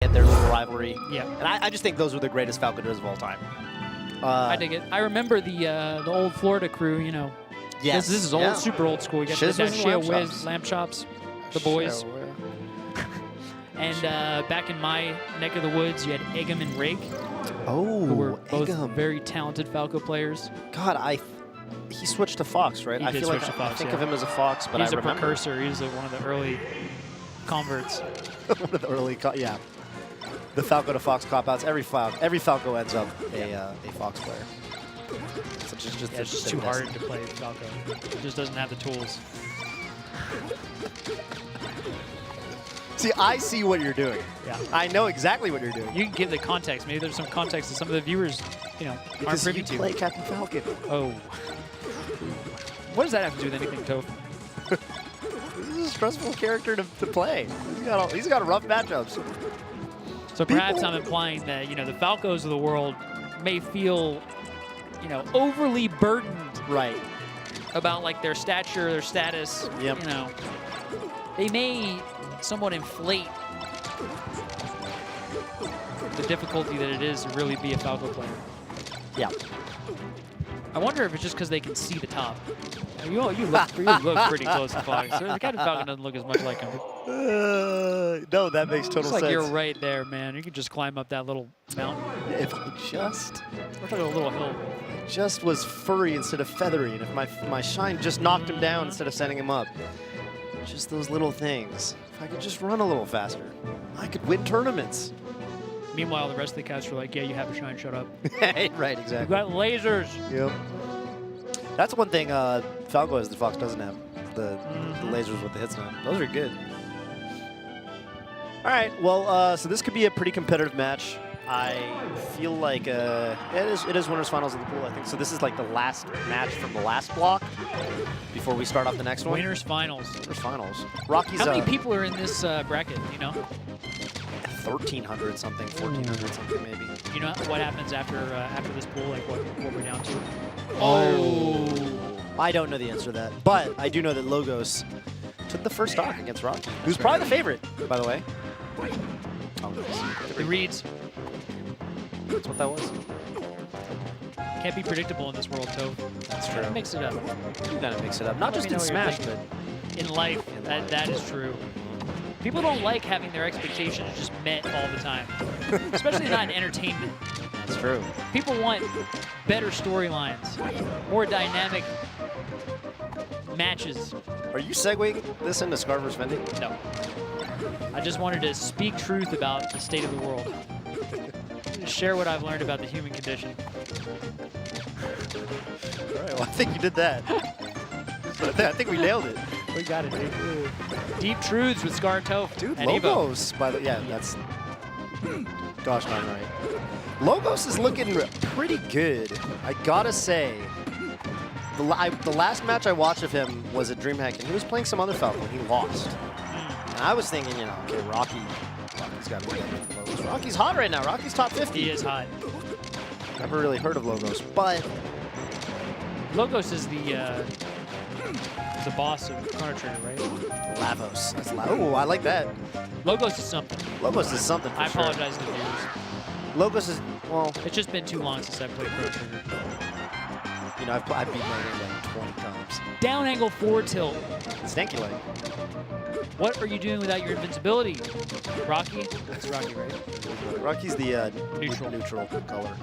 their little rivalry. Yeah. And I just think those were the greatest Falconers of all time. I dig it. I remember the old Florida crew, you know. Yes. This is old, super old school. You got that Shea Whiz, Lamb Chops, the boys. And back in my neck of the woods, you had Eggum and Rake. Oh, who were both very talented Falco players. God, he switched to Fox, right? I feel like I think of him as a Fox, but he's a precursor. He's one of the early converts. One of the early, yeah. The Falco to Fox cop-outs. Every Falco ends up a Fox player. So it's just too hard to play Falco. He just doesn't have the tools. See, I see what you're doing. Yeah. I know exactly what you're doing. You can give the context. Maybe there's some context that some of the viewers, you know, aren't privy to. Because you play Captain Falcon. Oh. What does that have to do with anything, Toph? This is a stressful character to play. He's got rough matchups. So perhaps I'm implying that, you know, the Falcos of the world may feel, you know, overly burdened. Right. About, like, their stature, their status. Yep. You know. They may somewhat inflate the difficulty that it is to really be a Falco player. Yeah. I wonder if it's just because they can see the top. You look pretty close to Fox. The Captain Falcon doesn't look as much like him. No, that makes total sense. It's like you're right there, man. You can just climb up that little mountain. If I just... Looks like a little hill. Just was furry instead of feathery, and if my shine just knocked him down instead of sending him up. Just those little things. If I could just run a little faster, I could win tournaments. Meanwhile, the rest of the cast are like, yeah, you have a shine, shut up. Right, exactly. You got lasers. Yep. That's one thing Falco has that Fox doesn't have. The lasers with the hits now. Those are good. All right, well, so this could be a pretty competitive match. I feel like it is winners finals of the pool, I think. So this is like the last match from the last block before we start off the next one. Winners finals. Winners finals. Rocky's. How many people are in this bracket? You know. 1,300 something, 1,400 something maybe. You know what happens after this pool? Like what we're down to? Oh. I don't know the answer to that, but I do know that Logos took the first stock against Rocky, who's probably the favorite, by the way. Oh, nice. The reads. That's what that was. Can't be predictable in this world, Toph. That's true. Mix it up. You gotta mix it up. Not just in Smash, but in life, that is true. People don't like having their expectations just met all the time, especially not in entertainment. That's true. People want better storylines, more dynamic matches. Are you segueing this into Scar vs. Fendi? No. I just wanted to speak truth about the state of the world. Share what I've learned about the human condition. All right, well, I think you did that. I think we nailed it. We got it, dude. Deep truths with Scar and Toph. Dude, Logos, by the that's... Gosh, not right. Logos is looking pretty good. I gotta say. The last match I watched of him was at DreamHack, and he was playing some other Falco, and he lost. And I was thinking, you know, okay, Rocky's got to be Logos. Rocky's hot right now. Rocky's top 50. He is hot. Never really heard of Logos, but... Logos is the boss of Chrono Trigger, right? Lavos. That's oh, I like that. Logos is something. Logos is something for sure. I apologize to the viewers. Logos is, well... It's just been too long since I played Chrono Trigger. You know, I've beat my game like 20 times. Down angle forward tilt. Stanky leg. What are you doing without your invincibility? Rocky? That's Rocky, right? Rocky's the neutral color.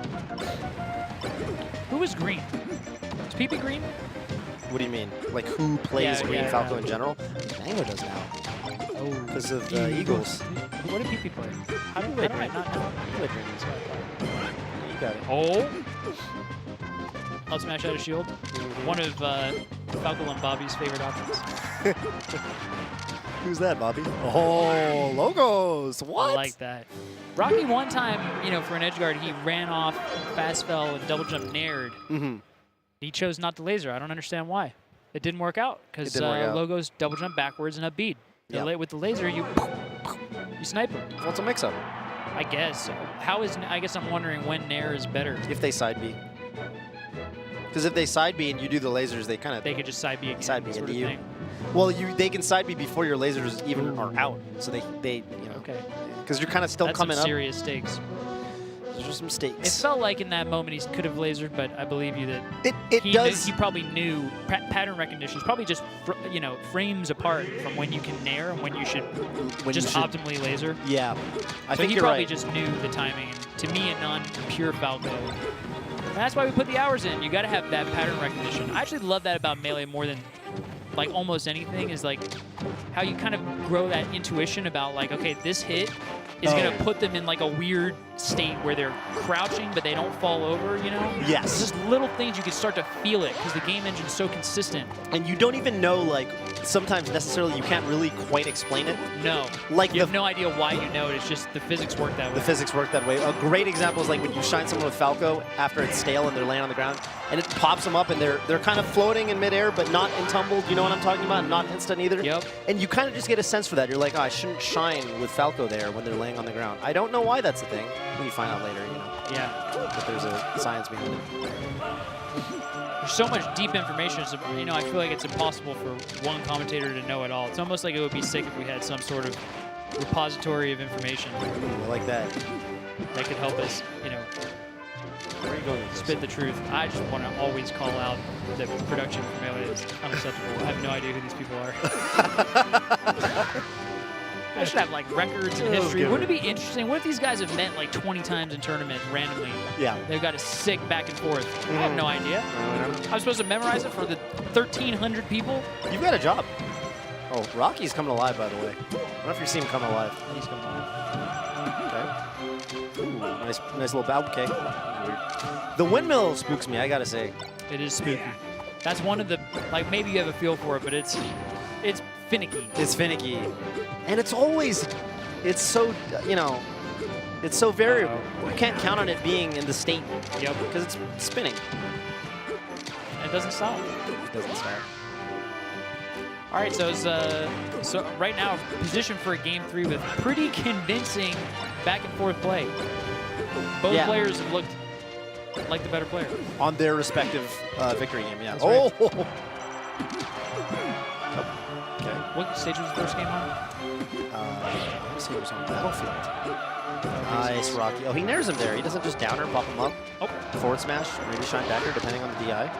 Who is green? Is PP green? What do you mean? Like who plays Green Falco in general? Mango does now. Oh, because of the Eagles. What did PP play? How do I not know? You play Green. You got it. Oh. I'll smash out a shield. One of Falco and Bobby's favorite options. Who's that, Bobby? Oh, Logos. What? I like that. Rocky one time, you know, for an edge guard, he ran off, fast fell, and double jump nared. He chose not to laser. I don't understand why. It didn't work out because Logos double jump backwards and up bead. With the laser, you snipe him. What's a mix-up? I guess. I guess I'm wondering when nair is better. If they side B. Because if they side B and you do the lasers, they kind of... They could just side B again. Side B into you. Well, they can side B before your lasers even are out. So they you know... Okay. Because you're kind of still That's coming some up. serious stakes. Those are some It stakes. felt like in that moment he could have lasered, but I believe you that It he does. he probably knew pattern recognition is probably just frames apart from when you can nair and when you should optimally laser. Yeah, I So think he you're probably right. just knew the timing. And to me, a non-pure Falco. And that's why we put the hours in. You got to have that pattern recognition. I actually love that about Melee more than like almost anything, is like how you kind of grow that intuition about like, okay, this hit is going to put them in like a weird state where they're crouching but they don't fall over, you know? Yes. It's just little things you can start to feel it because the game engine's so consistent. And you don't even know, like, sometimes necessarily you can't really quite explain it. No. Like you have no idea why you know it. It's just the physics work that way. The physics work that way. A great example is like when you shine someone with Falco after it's stale and they're laying on the ground, and it pops them up and they're kind of floating in midair but not entumbled. You know what I'm talking about? Not instant either. Yep. And you kind of just get a sense for that. You're like, oh, I shouldn't shine with Falco there when they're laying on the ground. I don't know why that's a thing. When you find out later, you know. Yeah. But there's a science behind it. There's so much deep information. It's, you know, I feel like it's impossible for one commentator to know it all. It's almost like it would be sick if we had some sort of repository of information Ooh, I like that. that could help us, you know, Where are you going with this? spit the truth. I just want to always call out that production for Melee is unacceptable. I have no idea who these people are. I should have like records and history. good. Wouldn't it be interesting? What if these guys have met like 20 times in tournament randomly? Yeah. They've got a sick back and forth. I have no idea. I'm supposed to memorize it for the 1,300 people? You've got a job. Oh, Rocky's coming alive, by the way. I don't know if you see him coming alive. He's coming on. Okay. Ooh, nice little bow. Okay. Weird. The windmill spooks me, I gotta say. It is spooky. That's one of the, like, maybe you have a feel for it, but it's finicky. It's finicky. And it's always, it's so, you know, it's so variable. You can't count on it being in the state. Yep. Because it's spinning. And it doesn't stop. It doesn't start. All right, so it's, so right now, position for a game 3 with pretty convincing back and forth play. Both players have looked like the better player. On their respective victory game, yeah. That's right. Oh! Okay. What stage was the first game on? I want to say it was on Battlefield. Nice, Rocky. Oh, he nairs him there. He doesn't just downer, pop him up. Oh. Forward smash, maybe shine backer, depending on the DI.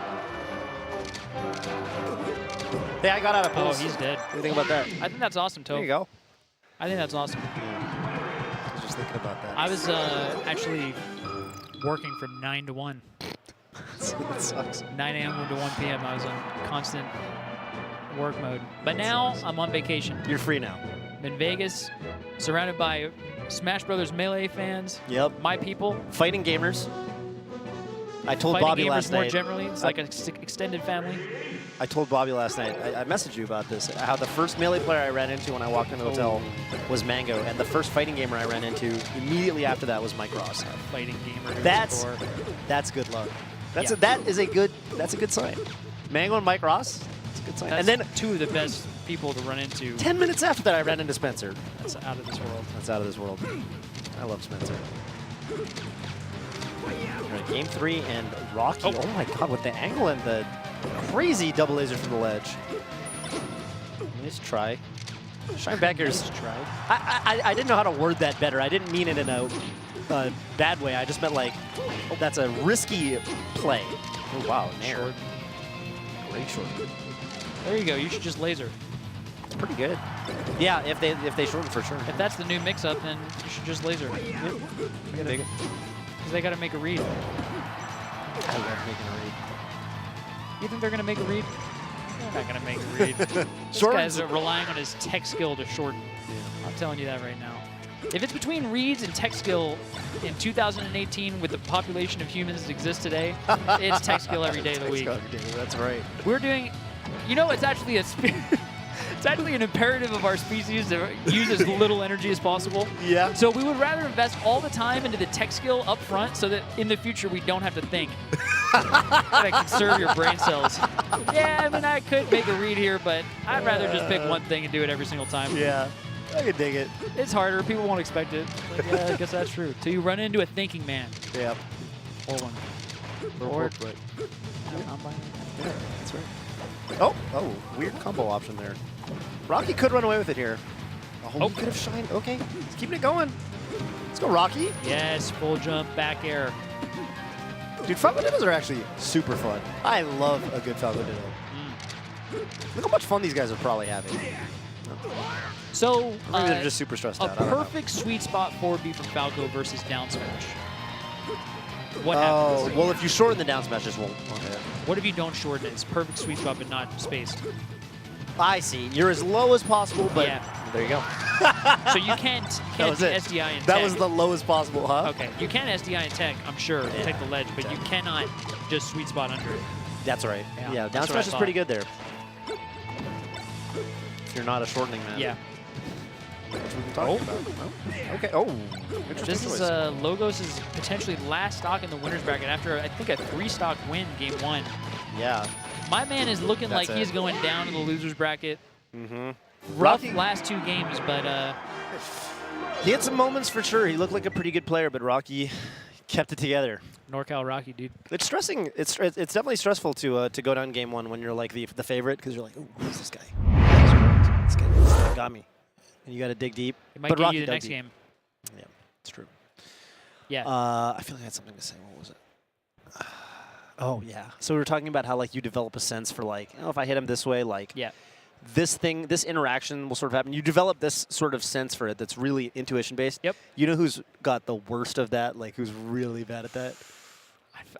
Hey, I got out of Oh, post. he's dead. What do you think about that? I think that's awesome, There Toe. you go. I think that's awesome. I was just thinking about that. I was actually working from 9 to 1. That sucks. 9 a.m. to 1 p.m. I was on constant work mode. But now I'm on vacation. You're free now. I'm in Vegas, surrounded by Smash Brothers Melee fans. Yep. My people. Fighting gamers. I told Fighting Bobby gamers last more night. generally. It's like an extended family. I told Bobby last night, I messaged you about this, how the first Melee player I ran into when I walked in the hotel was Mango, and the first fighting gamer I ran into immediately after that was Mike Ross. Fighting gamer. That's good luck. That's that's a good sign. Mango and Mike Ross, that's a good sign. That's and then two of the best people to run into. 10 minutes after that, I ran into Spencer. That's out of this world. That's out of this world. I love Spencer. All right, game 3 and Rocky. Oh my God, with the angle and the crazy double laser from the ledge. Nice try. Shine backers. Nice try. I didn't know how to word that better. I didn't mean it in a bad way. I just meant like, that's a risky play. Oh wow, nair. Short. Great short. There you go. You should just laser. It's pretty good. Yeah, if they shorten for sure. If that's the new mix-up, then you should just laser. Dig it. Because they got to make a read. I love making a read. You think they're going to make a read? They're not going to make a read. This Shorten's- guy's relying on his tech skill to shorten. I'm telling you that right now. If it's between reads and tech skill in 2018 with the population of humans that exist today, it's tech skill every day of the week. That's right. We're doing, you know, it's actually it's actually an imperative of our species to use as little energy as possible. Yeah. So we would rather invest all the time into the tech skill up front so that in the future we don't have to think. Gotta conserve your brain cells. Yeah, I mean, I could make a read here, but I'd rather just pick one thing and do it every single time. Yeah. I can dig it. It's harder. People won't expect it. Like, yeah, I guess that's true. So you run into a thinking man. Yeah. Or one. Or Or- right. I'm buying it. Yeah, that's right. Oh, weird combo option there. Rocky could run away with it here. Oh, he could have shined. Okay, he's keeping it going. Let's go, Rocky. Yes, full jump, back air. Dude, Falco Dittos are actually super fun. I love a good Falco Ditto. Look how much fun these guys are probably having. So, maybe they're just super stressed out. A perfect sweet spot forward B from Falco versus down smash. What happens? Well, if you shorten the down smash, just won't hit. What if you don't shorten it? It's perfect sweet spot, but not spaced. I see. You're as low as possible, but there you go. So you can't SDI in tech. That was the lowest possible, huh? Okay. You can SDI in tech, I'm sure, to take the ledge, but you cannot just sweet spot under it. That's right. Yeah, down smash is pretty good there. If you're not a shortening man. Yeah. Which we've been talking about. Oh. Okay. Oh, interesting This choice. is Logos' potentially last stock in the winner's bracket after, I think, a 3-stock win game 1. Yeah. My man is looking like he's going down in the loser's bracket. Mm-hmm. Rough last 2 games, but he had some moments for sure. He looked like a pretty good player, but Rocky kept it together. NorCal Rocky, dude. It's stressing. It's definitely stressful to go down game 1 when you're like the favorite, because you're like, ooh, who's this guy? This guy got me. And you got to dig deep. It might get you the next game. Yeah, it's true. Yeah. I feel like I had something to say. What was it? Oh yeah. So we were talking about how like you develop a sense for like, oh, if I hit him this way, like this interaction will sort of happen. You develop this sort of sense for it that's really intuition based. Yep. You know who's got the worst of that? Like who's really bad at that?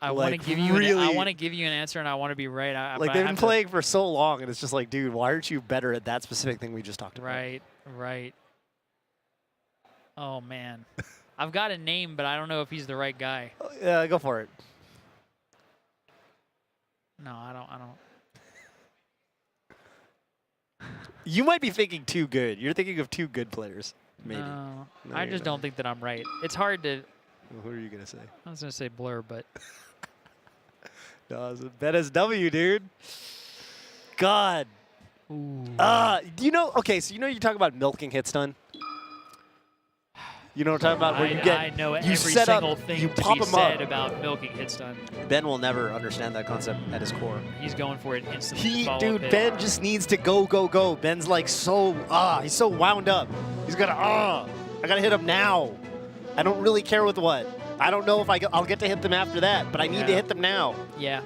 I want to give you I want to give you an answer, and I want to be right. Like they've been playing for so long, and it's just like, dude, why aren't you better at that specific thing we just talked about? Right. Oh man, I've got a name, but I don't know if he's the right guy. Yeah, go for it. No, I don't. You might be thinking too good. You're thinking of 2 good players, maybe. No, I just don't think that I'm right. It's hard to. Well, who are you gonna say? I was gonna say Blur, but. No, it's Bet SW, dude. God. Ooh. Do you know? Okay, so you talk about milking hit stun. You know what I'm talking about? Where you get, I know you every set single up, thing you to pop be him said up. about milking hit stun. Ben will never understand that concept at his core. He's going for it instantly. Dude, Ben just needs to go. Ben's like so, he's so wound up. He's got to, I got to hit him now. I don't really care with what. I don't know if I'll get to hit them after that, but I need to hit them now. Yeah.